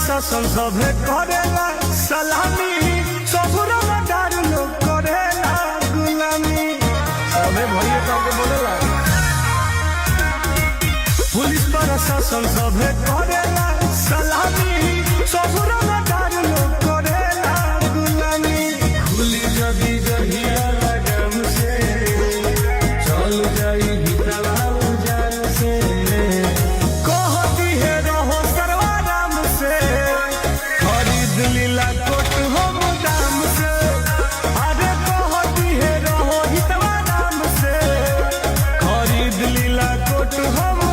प्रशासन सभे करेला सलामी, ससुरा मदार लोग करेला गुलामी। सभे भैया सबके बोलेला पुलिस प्रशासन सभे करेला सलामी, ससुरा मदार लोग करेला गुलामी। खुली जदी जहिया लगम से चल जाई हितला उजान से, कहती है रहो सर्वाराम से, खरीद लीला कोट हम दाम से। अरे कहती है रहो हितवा नाम से, खरीद लीला कोट हम